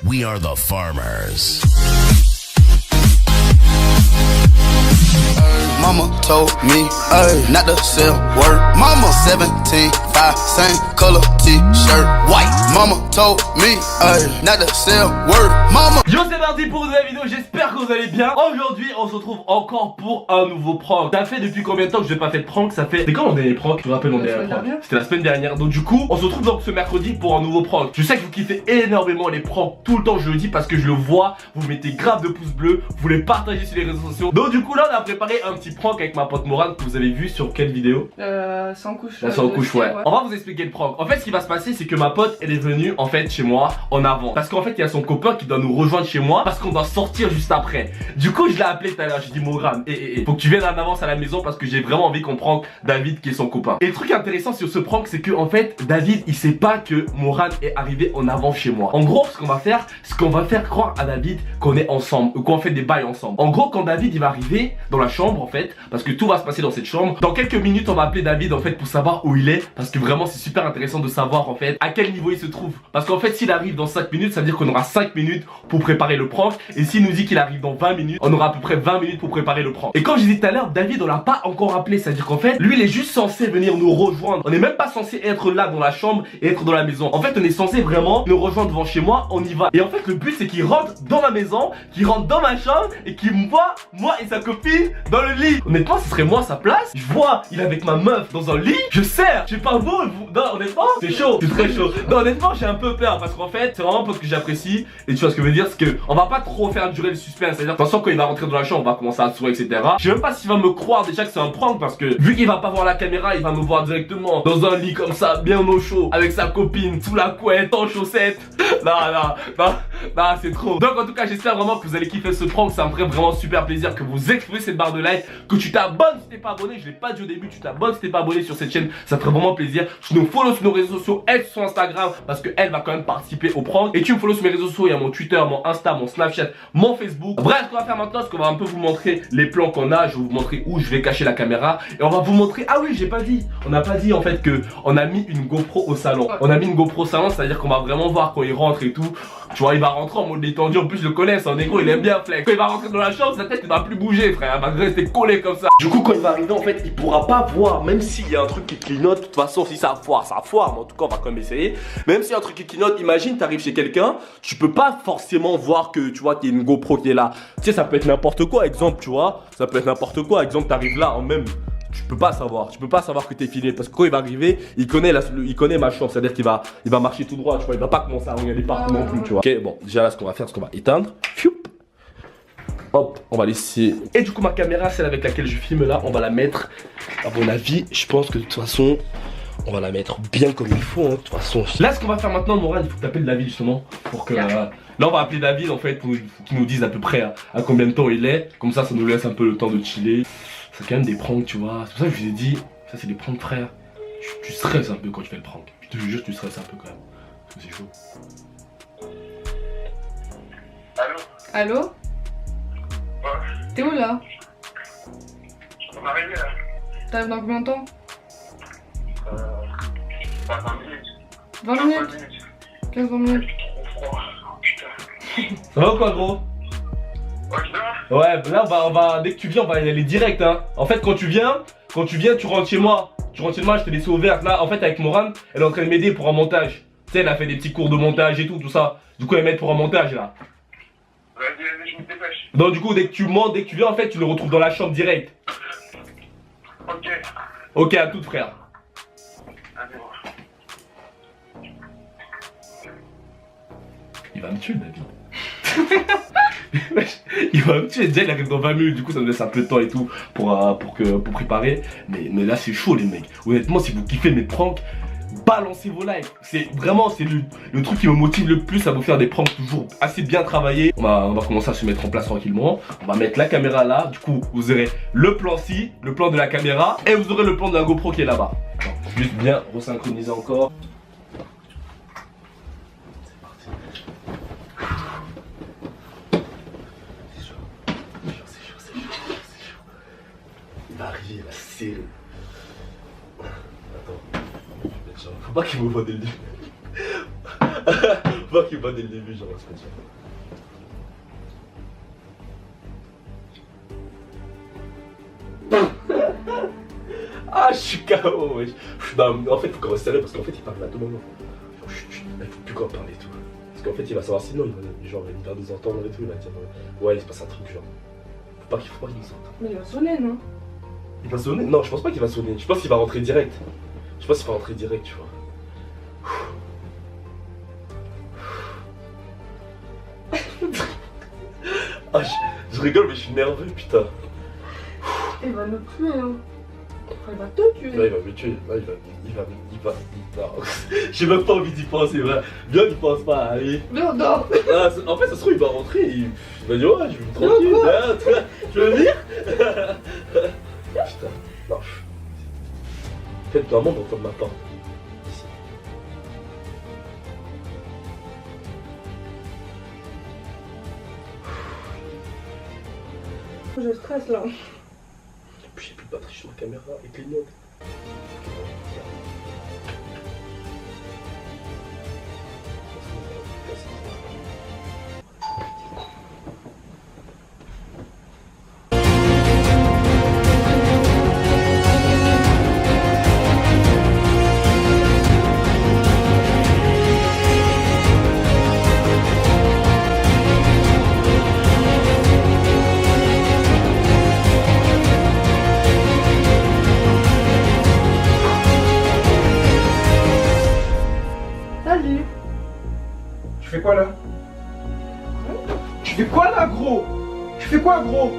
We are the farmers. Mama told me, not to sell word. Mama 17, 5, same color t-shirt, white. Mama told me, not to sell word. Mama. Yo, c'est parti pour une nouvelle vidéo, j'espère que vous allez bien. Aujourd'hui, on se retrouve encore pour un nouveau prank. Ça fait depuis combien de temps que je n'ai pas fait de prank? Ça fait... C'est quand mon dernier prank? Je me rappelle mon dernier prank. C'était la semaine dernière. Donc du coup, on se retrouve donc ce mercredi pour un nouveau prank. Je sais que vous kiffez énormément les pranks tout le temps, je le dis parce que je le vois. Vous mettez grave de pouces bleus, vous les partagez sur les réseaux sociaux. Donc du coup là, on a préparé un petit prank avec ma pote Morane que vous avez vu sur quelle vidéo? Sans couche. Sans couche, ouais. On va vous expliquer le prank. En fait, ce qui va se passer, c'est que ma pote, elle est venue en fait chez moi en avant. Parce qu'en fait, il y a son copain qui doit nous rejoindre chez moi parce qu'on doit sortir juste après. Du coup, je l'ai appelé tout à l'heure. J'ai dit, Morane, faut que tu viennes en avance à la maison parce que j'ai vraiment envie qu'on prank David qui est son copain. Et le truc intéressant sur ce prank, c'est que en fait, David, il sait pas que Morane est arrivé en avant chez moi. En gros, ce qu'on va faire, c'est qu'on va faire croire à David qu'on est ensemble ou qu'on fait des bails ensemble. En gros, quand David il va arriver dans la chambre en fait, parce que tout va se passer dans cette chambre, dans quelques minutes, on va appeler David en fait pour savoir où il est, parce que vraiment c'est super intéressant de savoir en fait à quel niveau il se trouve. Parce qu'en fait, s'il arrive dans 5 minutes, ça veut dire qu'on aura 5 minutes pour préparer le prank. Et s'il nous dit qu'il arrive dans 20 minutes, on aura à peu près 20 minutes pour préparer le prank. Et comme je disais tout à l'heure, David on l'a pas encore appelé, c'est à dire qu'en fait lui il est juste censé venir nous rejoindre. On n'est même pas censé être là dans la chambre et être dans la maison. En fait on est censé vraiment nous rejoindre devant chez moi, on y va. Et en fait le but c'est qu'il rentre dans ma maison, qu'il rentre dans ma chambre et qu'il me voit moi et sa copine dans le lit. Honnêtement ce serait moi à sa place. Je vois il est avec ma meuf dans un lit, je serre, je sais pas vous, non honnêtement c'est chaud, c'est très chaud. Non honnêtement j'ai un peu peur parce qu'en fait c'est vraiment parce que j'apprécie. Et tu vois ce que je veux dire, c'est que on va pas trop faire durer le suspense. C'est à dire attention quand il va rentrer dans la chambre on va commencer à sourire etc. Je sais même pas s'il va me croire déjà que c'est un prank parce que vu qu'il va pas voir la caméra, il va me voir directement dans un lit comme ça bien au chaud avec sa copine sous la couette en chaussettes. Non c'est trop. Donc en tout cas j'espère vraiment que vous allez kiffer ce prank. Ça me ferait vraiment super plaisir que vous explosez cette barre de like, que tu t'abonnes si t'es pas abonné. Je l'ai pas dit au début, tu t'abonnes si t'es pas abonné sur cette chaîne, ça ferait vraiment plaisir. Tu nous follow sur nos réseaux sociaux, elle sur Instagram parce que elle va quand même participer au prank. Et tu me follow sur mes réseaux sociaux, il y a mon Twitter, mon Insta, mon Snapchat, mon Facebook. Bref, ce qu'on va faire maintenant, c'est qu'on va un peu vous montrer les plans qu'on a. Je vais vous montrer où je vais cacher la caméra et on va vous montrer. Ah oui, j'ai pas dit. On n'a pas dit en fait que on a mis une GoPro au salon. On a mis une GoPro au salon, c'est-à-dire qu'on va vraiment voir quand il rentre et tout. Tu vois, il va rentrer en mode détendu. En plus, je le connais, c'est un négro, il aime bien flex. Quand il va rentrer dans la chambre, sa tête ne va plus bouger, frère. Elle va rester collée comme ça. Du coup, quand il va arriver, en fait, il pourra pas voir. Même s'il y a un truc qui clignote, de toute façon, si ça foire, ça foire. Mais en tout cas, on va quand même essayer. Même s'il y a un truc qui clignote, imagine, t'arrives chez quelqu'un, tu peux pas forcément voir que, tu vois, qu'il y a une GoPro qui est là. Tu sais, ça peut être n'importe quoi, exemple, tu vois. Ça peut être n'importe quoi. Exemple, t'arrives là en même. Tu peux pas savoir que t'es filmé parce que quand il va arriver, il connaît ma chambre, c'est à dire qu'il va marcher tout droit, tu vois, il va pas commencer à regarder partout non plus, tu vois. Ok, bon, déjà là, ce qu'on va faire, c'est qu'on va éteindre. Fioup. Hop, on va laisser. Et du coup, ma caméra, celle avec laquelle je filme là, on va la mettre. À mon avis, je pense que de toute façon, on va la mettre bien comme il faut, hein, de toute façon. Là, ce qu'on va faire maintenant, Morane, il faut que t'appelles David justement pour que. Là, on va appeler David en fait pour qu'il nous dise à peu près à combien de temps il est. Comme ça nous laisse un peu le temps de chiller. C'est quand même des pranks, tu vois. C'est pour ça que je vous ai dit, ça c'est des pranks, frère. Tu stresses un peu quand tu fais le prank. Je te jure, tu stresses un peu quand même. Parce que c'est chaud. Allô? Allô? Ouais. T'es où là? On est arrivé là. T'arrives dans combien de temps? 20 minutes. 20 minutes? 15-20 minutes. Ça va ou quoi, gros? Ouais, là on va dès que tu viens, on va y aller direct, hein. En fait, quand tu viens, tu rentres chez moi. Tu rentres chez moi, je t'ai laissé ouvert. Là, en fait, avec Morane, elle est en train de m'aider pour un montage. Tu sais, elle a fait des petits cours de montage et tout ça. Du coup, elle m'aide pour un montage là. Vas-y, je me dépêche. Donc, du coup, dès que tu montes, dès que tu viens, en fait, tu le retrouves dans la chambre direct. Ok. Ok, à tout, frère. Allez, voir. Il va me tuer, David. Il va me tuer, déjà il arrive dans 20 minutes, du coup ça nous laisse un peu de temps et tout pour préparer. Mais là c'est chaud les mecs. Honnêtement si vous kiffez mes pranks, balancez vos likes. C'est vraiment le truc qui me motive le plus à vous faire des pranks toujours assez bien travaillés. On va commencer à se mettre en place tranquillement. On va mettre la caméra là, du coup vous aurez le plan-ci, le plan de la caméra, et vous aurez le plan de la GoPro qui est là-bas. Juste bien resynchroniser encore. Il va arriver, il va serrer. Attends, faut pas qu'il me voit dès le début. Faut pas qu'il bat dès le début, genre, c'est pas Ah, je suis KO, wesh. Non, en fait, faut qu'on reste sérieux parce qu'en fait, il parle à tout moment. Chut, chut, il faut plus qu'on parle et tout. Parce qu'en fait, il va savoir sinon, il va nous entendre et tout. Il va dire, ouais, il se passe un truc, genre. Faut pas qu'il nous entende. Mais il va sonner, non? Il va sonner? Non, je pense pas qu'il va sonner. Je pense qu'il va rentrer direct. Je pense qu'il va rentrer direct, tu vois. Ah, je rigole, mais je suis nerveux, putain. Il va nous tuer, hein. Il va te tuer. Là, il va me tuer. Là, il va. Non. J'ai même pas envie d'y penser. Bien qu'il pense pas. Allez. Non, non. Ah, en fait, ça se trouve, il va rentrer. Il va dire, ouais, je vais me tranquille. Tu veux venir? Putain. Non. Faites vraiment dans de ma part. Ici. Je stresse là. J'ai plus de batterie sur ma caméra et clignote. Salut. Tu fais quoi là? Tu fais quoi là, gros? Tu fais quoi, gros?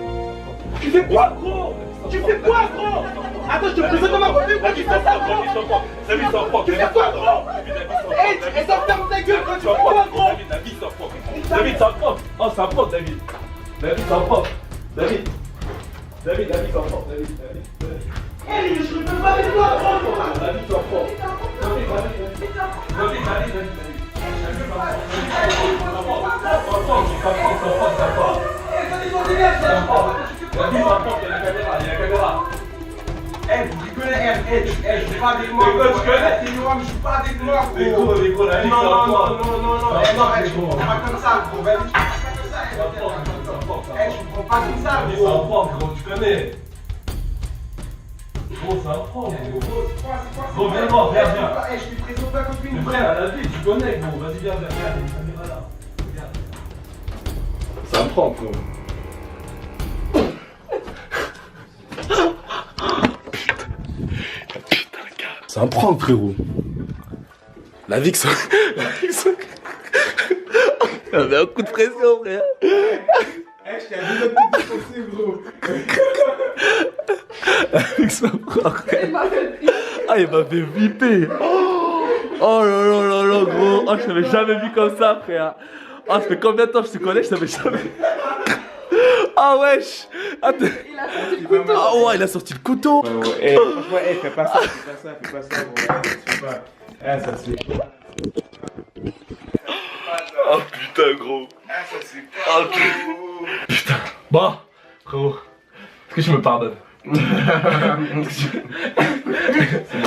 Tu fais quoi, gros? Tu fais quoi, gros? Attends, je te présente ma copine, quoi, tu fais ça, gros? Tu fais quoi, gros? Hey, et ça ferme ta gueule, quoi, tu fais quoi, gros? David, c'est un propre. Oh, c'est un propre, David. David, c'est un propre. David, c'est un propre. David. Hey, je peux pas avec toi, gros! David, c'est un propre. David. Eh, vous rigolez, je suis pas avec moi. Tu connais? Je suis pas avec moi, gros. Les gros, la vie, Non, c'est un propre. non, je prends pas comme ça, gros. Vas-y, je prends pas comme ça. Je prends pas comme ça, C'est un gros. propre, gros, tu connais. Gros, c'est un propre, gros. Gros, viens voir, viens. Je lui présente ma copine. Mais frère, la vie, tu connais, gros. Vas-y, viens, regarde, il y a une caméra là. Regarde. C'est un propre, gros. C'est un prank, frérot. La Vix. On avait un coup de pression, frère. Je t'ai dit de te défoncer, gros. La Vix m'a prank, frère. Il m'a fait. Ah, il m'a fait flipper. Oh là là là là, gros. Oh, je t'avais jamais vu comme ça, frère. Oh, ça fait combien de temps que je te connais, je t'avais jamais. Ah, wesh. Attends. Il a sorti le couteau. Ah, ouais, il a sorti le couteau. Franchement, fais pas ça, gros. Fais pas. Ça c'est. Oh putain, gros. Ça c'est. Oh putain. Bon, frérot, est-ce que je me pardonne?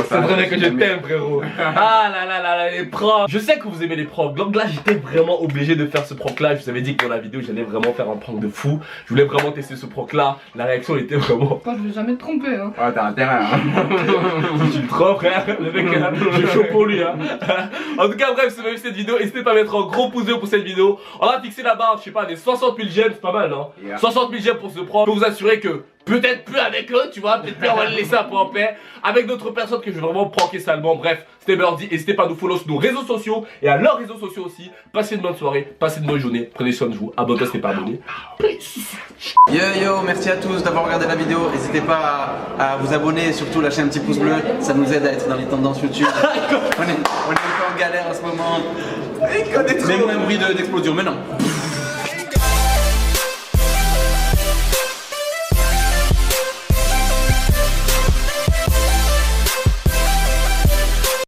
C'est vrai que je t'aime, frérot. Ah là là là là, les pranks. Je sais que vous aimez les pranks. Donc là, j'étais vraiment obligé de faire ce prank là. Je vous avais dit que dans la vidéo, j'allais vraiment faire un prank de fou. Je voulais vraiment tester ce prank là. La réaction était vraiment. Moi, je vais jamais te tromper, hein. Ouais, t'as intérêt, hein. Tu le trompes, frère. Le mec, j'ai chaud pour lui, hein. En tout cas, bref, si vous avez vu cette vidéo, n'hésitez pas à mettre un gros pouce bleu pour cette vidéo. On a fixé la barre, je sais pas, des 60 000 j'aime, c'est pas mal, non? Yeah. 60 000 j'aime pour ce prank. Je peux vous assurer que peut-être plus avec eux, tu vois, peut-être plus on va le laisser un peu en paix. Avec d'autres personnes que je vais vraiment pranker salement. Bref, c'était Birdie. N'hésitez pas à nous follow sur nos réseaux sociaux et à leurs réseaux sociaux aussi. Passez une bonne soirée, passez une bonne journée. Prenez soin de vous. Abonnez-vous si t'es pas abonné. Yo merci à tous d'avoir regardé la vidéo, n'hésitez pas à vous abonner et surtout lâcher un petit pouce bleu, ça nous aide à être dans les tendances YouTube. on est un peu en galère en ce moment. Même un bruit d'explosion, mais non.